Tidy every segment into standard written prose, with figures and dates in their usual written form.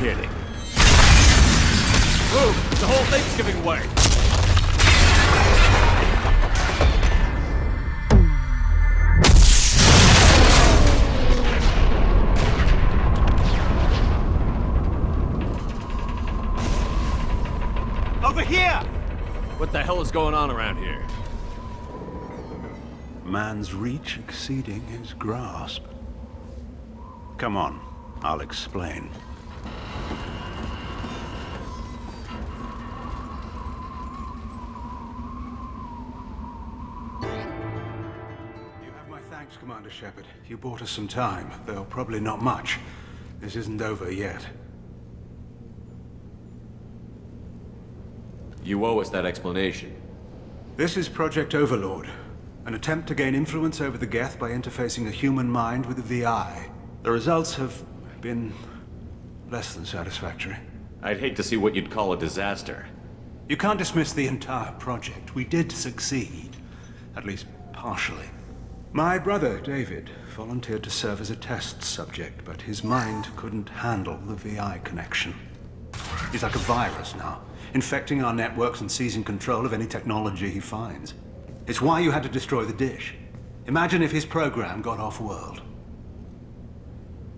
kidding. Move! The whole thing's giving way! Over here! What the hell is going on around here? Man's reach exceeding his grasp. Come on, I'll explain. You have my thanks, Commander Shepard. You bought us some time, though probably not much. This isn't over yet. You owe us that explanation. This is Project Overlord. An attempt to gain influence over the Geth by interfacing a human mind with a VI. The results have been less than satisfactory. I'd hate to see what you'd call a disaster. You can't dismiss the entire project. We did succeed. At least partially. My brother, David, volunteered to serve as a test subject, but his mind couldn't handle the VI connection. He's like a virus now, infecting our networks and seizing control of any technology he finds. It's why you had to destroy the dish. Imagine if his program got off-world.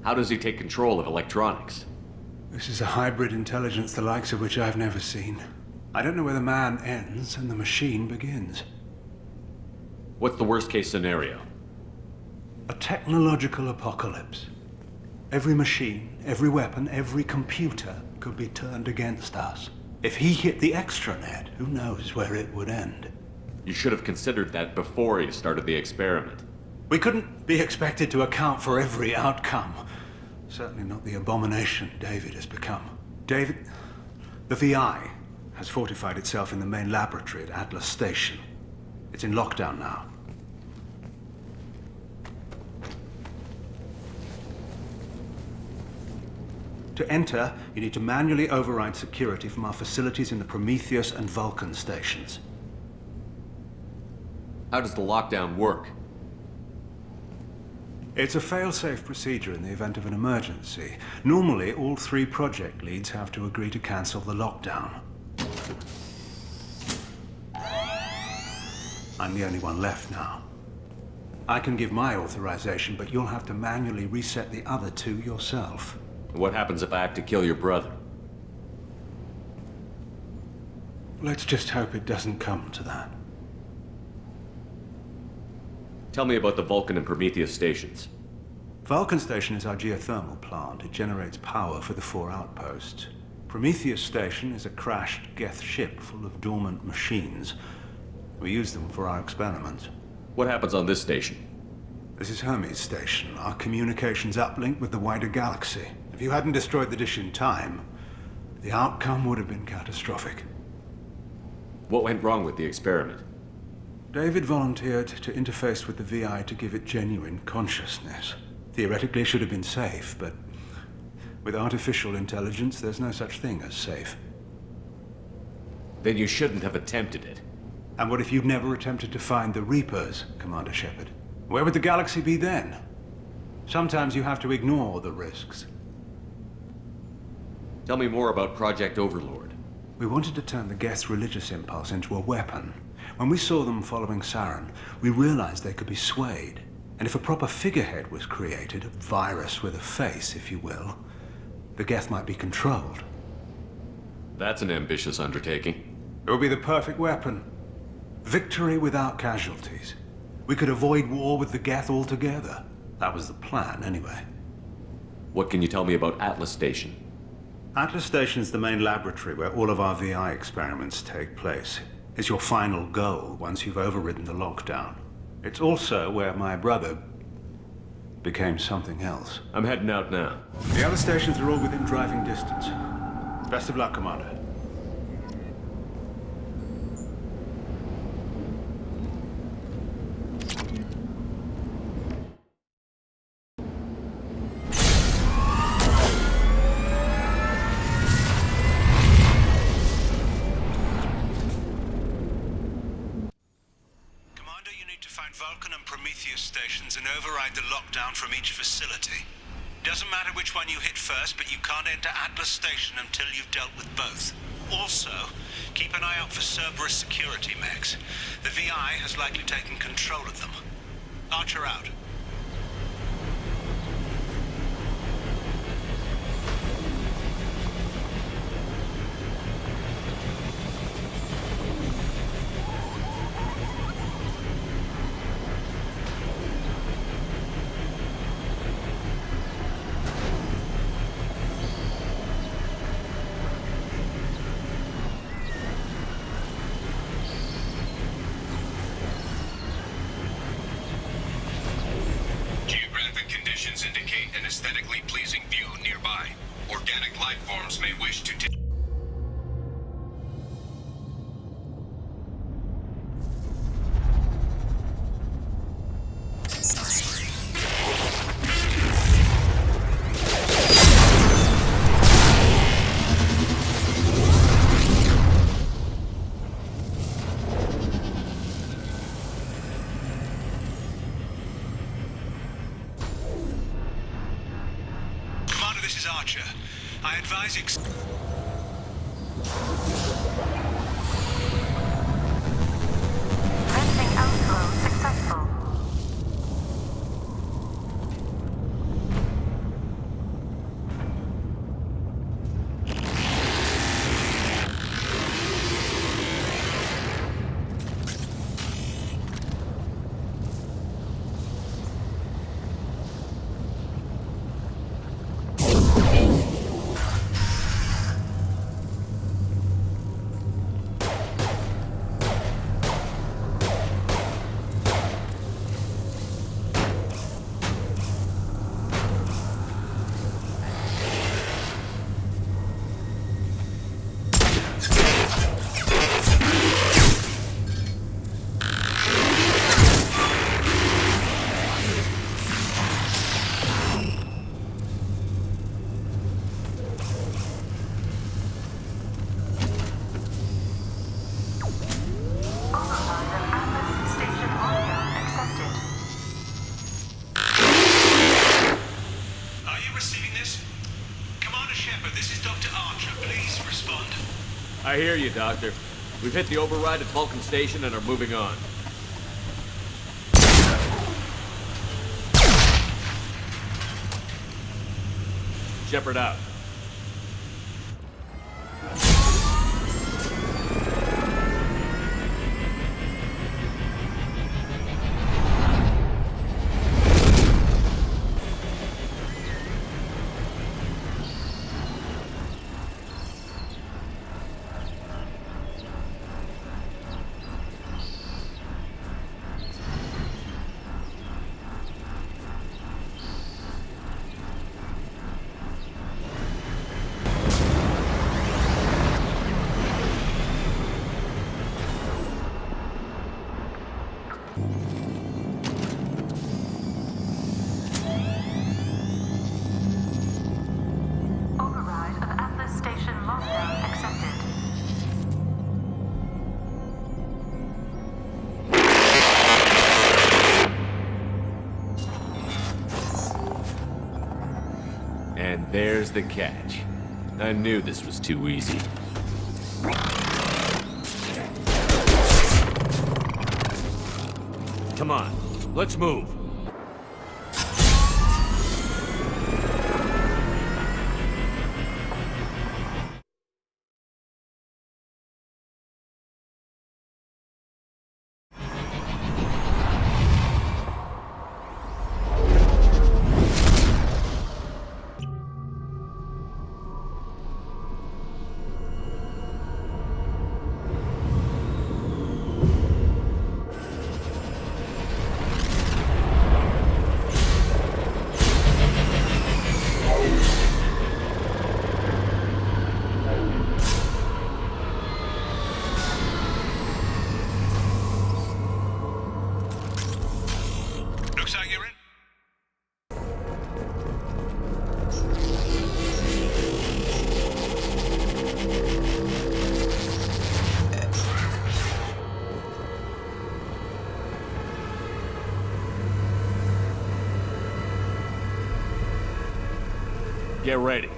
How does he take control of electronics? This is a hybrid intelligence the likes of which I've never seen. I don't know where the man ends and the machine begins. What's the worst-case scenario? A technological apocalypse. Every machine, every weapon, every computer could be turned against us. If he hit the extranet, who knows where it would end? You should have considered that before you started the experiment. We couldn't be expected to account for every outcome. Certainly not the abomination David has become. David, the VI has fortified itself in the main laboratory at Atlas Station. It's in lockdown now. To enter, you need to manually override security from our facilities in the Prometheus and Vulcan stations. How does the lockdown work? It's a fail-safe procedure in the event of an emergency. Normally, all 3 project leads have to agree to cancel the lockdown. I'm the only one left now. I can give my authorization, but you'll have to manually reset the other 2 yourself. What happens if I have to kill your brother? Let's just hope it doesn't come to that. Tell me about the Vulcan and Prometheus stations. Vulcan Station is our geothermal plant. It generates power for the 4 outposts. Prometheus Station is a crashed Geth ship full of dormant machines. We use them for our experiments. What happens on this station? This is Hermes Station, our communications uplink with the wider galaxy. If you hadn't destroyed the dish in time, the outcome would have been catastrophic. What went wrong with the experiment? David volunteered to interface with the VI to give it genuine consciousness. Theoretically, it should have been safe, but with artificial intelligence, there's no such thing as safe. Then you shouldn't have attempted it. And what if you'd never attempted to find the Reapers, Commander Shepard? Where would the galaxy be then? Sometimes you have to ignore the risks. Tell me more about Project Overlord. We wanted to turn the Geth's religious impulse into a weapon. When we saw them following Saren, we realized they could be swayed. And if a proper figurehead was created, a virus with a face, if you will, the Geth might be controlled. That's an ambitious undertaking. It would be the perfect weapon. Victory without casualties. We could avoid war with the Geth altogether. That was the plan, anyway. What can you tell me about Atlas Station? Atlas Station is the main laboratory where all of our VI experiments take place. It's your final goal once you've overridden the lockdown. It's also where my brother became something else. I'm heading out now. The other stations are all within driving distance. Best of luck, Commander. Vulcan and Prometheus stations and override the lockdown from each facility. Doesn't matter which one you hit first, but you can't enter Atlas Station until you've dealt with both. Also, keep an eye out for Cerberus security mechs. The VI has likely taken control of them. Archer out. Indicate an aesthetically pleasing view nearby. Organic life forms may wish to take. This is Archer. I advise Venting outflow successful. I hear you, Doctor. We've hit the override at Vulcan Station and are moving on. Shepard out. Override of Atlas Station lockdown accepted. And there's the catch. I knew this was too easy. Come on, let's move. Get ready.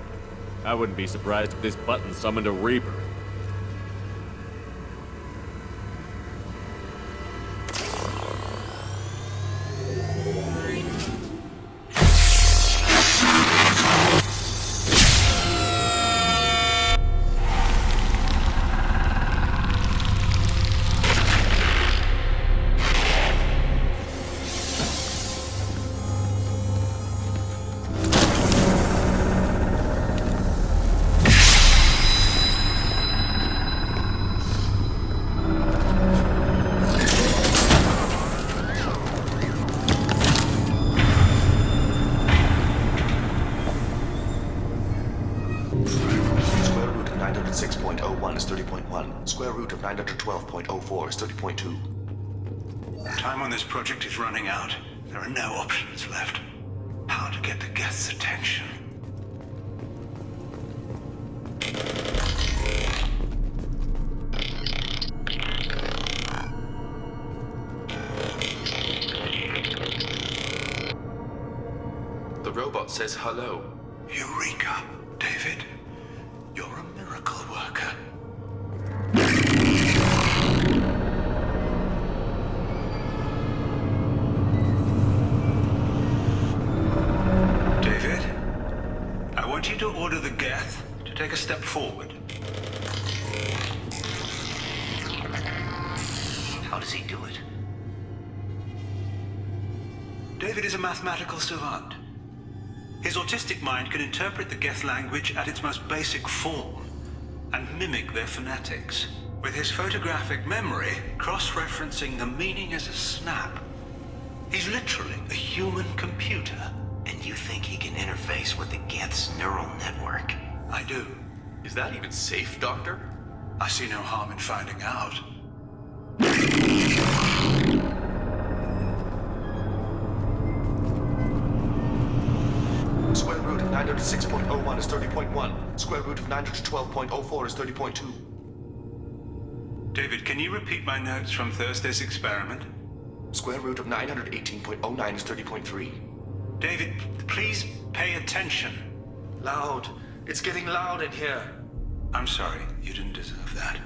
I wouldn't be surprised if this button summoned a Reaper. Square root of 906.01 is 30.1. Square root of 912.04 is 30.2. Time on this project is running out. There are no options left. How to get the Geth's attention? The robot says hello. Eureka, David. You're a miracle worker. David, I want you to order the Geth to take a step forward. How does he do it? David is a mathematical savant. His autistic mind can interpret the Geth language at its most basic form and mimic their phonetics. With his photographic memory, cross-referencing the meaning as a snap. He's literally a human computer. And you think he can interface with the Geth's neural network? I do. Is that even safe, Doctor? I see no harm in finding out. Square root of 906.01 is 30.1. Square root of 912.04 is 30.2. David, can you repeat my notes from Thursday's experiment? Square root of 918.09 is 30.3. David, please pay attention. Loud. It's getting loud in here. I'm sorry, you didn't deserve that.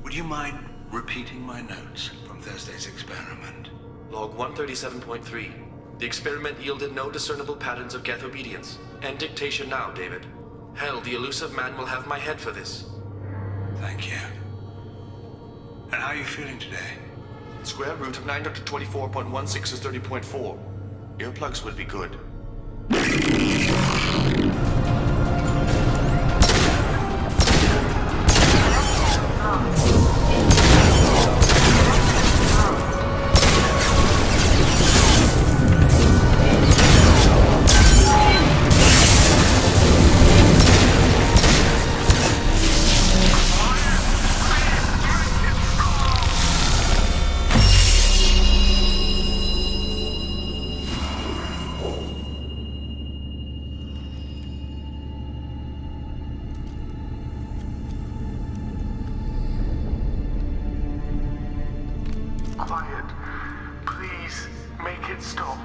Would you mind repeating my notes from Thursday's experiment? Log 137.3. The experiment yielded no discernible patterns of Geth obedience. End dictation now, David. Hell, the elusive man will have my head for this. Thank you. And how are you feeling today? Square root of 924.16 is 30.4. Earplugs would be good. Quiet. Please, make it stop.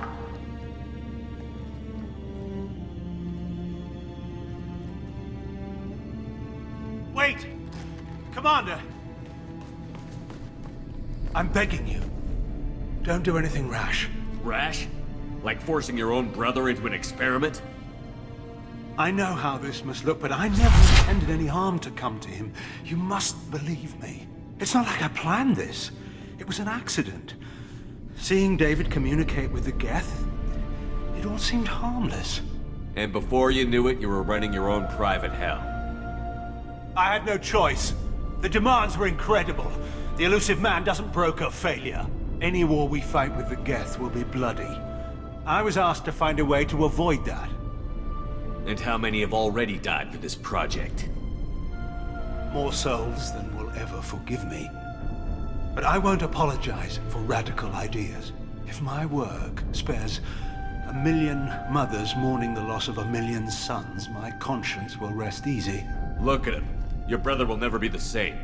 Wait! Commander! I'm begging you. Don't do anything rash. Rash? Like forcing your own brother into an experiment? I know how this must look, but I never intended any harm to come to him. You must believe me. It's not like I planned this. It was an accident. Seeing David communicate with the Geth, it all seemed harmless. And before you knew it, you were running your own private hell. I had no choice. The demands were incredible. The elusive man doesn't broker failure. Any war we fight with the Geth will be bloody. I was asked to find a way to avoid that. And how many have already died for this project? More souls than will ever forgive me. But I won't apologize for radical ideas. If my work spares 1 million mothers mourning the loss of 1 million sons, my conscience will rest easy. Look at him. Your brother will never be the same.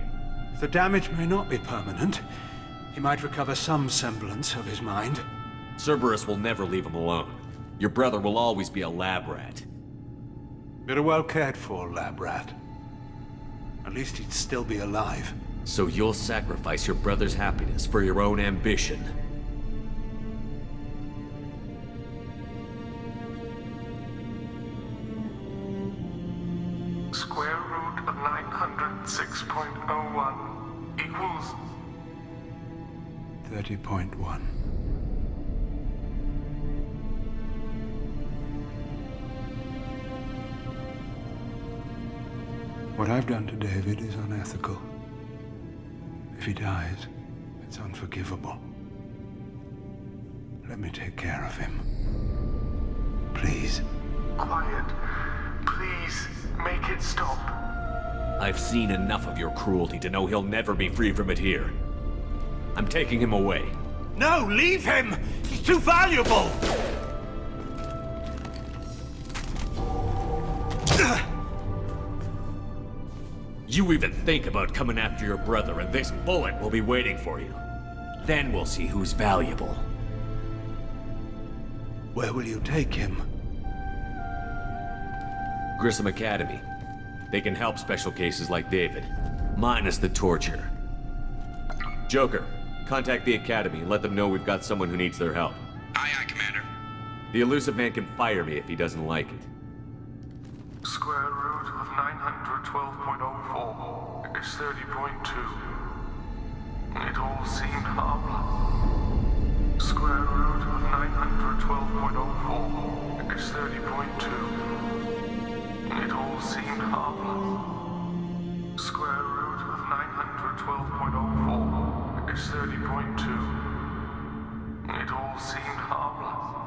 The damage may not be permanent. He might recover some semblance of his mind. Cerberus will never leave him alone. Your brother will always be a lab rat. You're a well cared for, lab rat. At least he'd still be alive. So you'll sacrifice your brother's happiness for your own ambition. Square root of 906.01 equals 30.1. What I've done to David is unethical. If he dies, it's unforgivable. Let me take care of him. Please. quiet. Please, make it stop. I've seen enough of your cruelty to know he'll never be free from it here. I'm taking him away. No, leave him! He's too valuable! You even think about coming after your brother, and this bullet will be waiting for you. Then we'll see who's valuable. Where will you take him? Grissom Academy. They can help special cases like David, minus the torture. Joker, contact the Academy and let them know we've got someone who needs their help. Aye, aye, Commander. The elusive man can fire me if he doesn't like it. Square root of 912.04 is 30.2. It all seemed harmless. Square root of 912.04 is 30.2. It all seemed harmless. Square root of 912.04 is 30.2. It all seemed harmless.